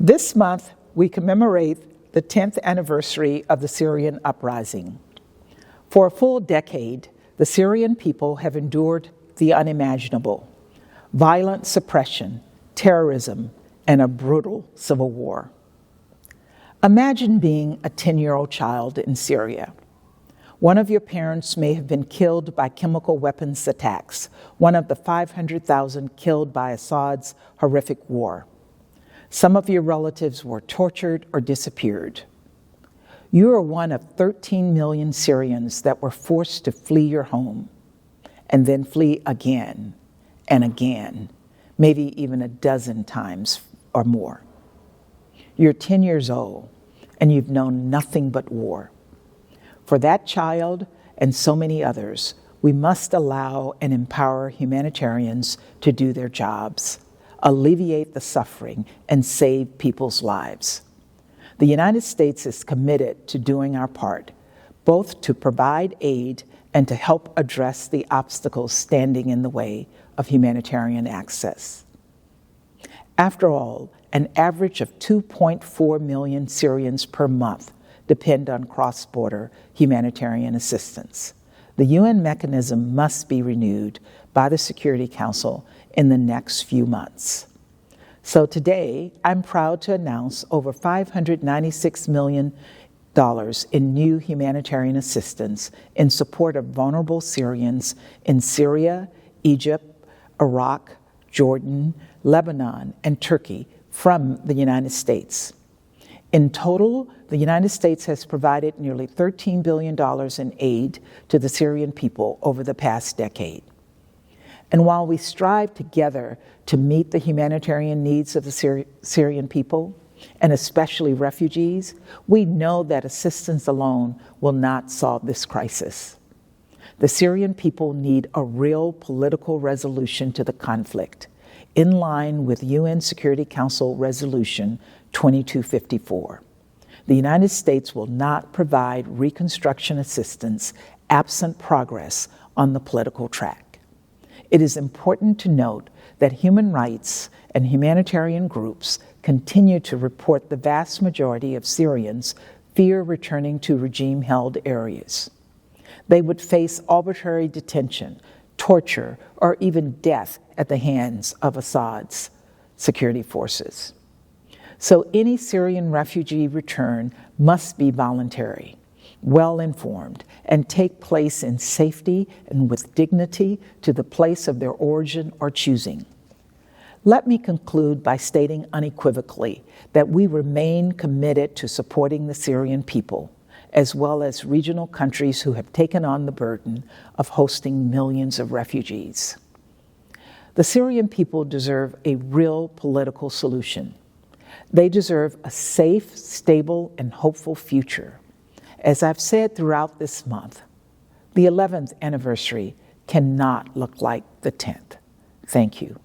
This month, we commemorate the 10th anniversary of the Syrian uprising. For a full decade, the Syrian people have endured the unimaginable: violent suppression, terrorism, and a brutal civil war. Imagine being a 10-year-old child in Syria. One of your parents may have been killed by chemical weapons attacks, one of the 500,000 killed by Assad's horrific war. Some of your relatives were tortured or disappeared. You are one of 13 million Syrians that were forced to flee your home, and then flee again and again, maybe even a dozen times or more. You're 10 years old, and you've known nothing but war. For that child and so many others, we must allow and empower humanitarians to do their jobs, alleviate the suffering, and save people's lives. The United States is committed to doing our part, both to provide aid and to help address the obstacles standing in the way of humanitarian access. After all, an average of 2.4 million Syrians per month depend on cross-border humanitarian assistance. The UN mechanism must be renewed by the Security Council in the next few months. So today, I'm proud to announce over $596 million in new humanitarian assistance in support of vulnerable Syrians in Syria, Egypt, Iraq, Jordan, Lebanon, and Turkey from the United States. In total, the United States has provided nearly $13 billion in aid to the Syrian people over the past decade. And while we strive together to meet the humanitarian needs of the Syrian people, and especially refugees, we know that assistance alone will not solve this crisis. The Syrian people need a real political resolution to the conflict, in line with UN Security Council Resolution 2254. The United States will not provide reconstruction assistance absent progress on the political track. It is important to note that human rights and humanitarian groups continue to report the vast majority of Syrians fear returning to regime-held areas. They would face arbitrary detention, torture, or even death at the hands of Assad's security forces. So any Syrian refugee return must be voluntary, well-informed, and take place in safety and with dignity to the place of their origin or choosing. Let me conclude by stating unequivocally that we remain committed to supporting the Syrian people, as well as regional countries who have taken on the burden of hosting millions of refugees. The Syrian people deserve a real political solution. They deserve a safe, stable, and hopeful future. As I've said throughout this month, the 11th anniversary cannot look like the 10th. Thank you.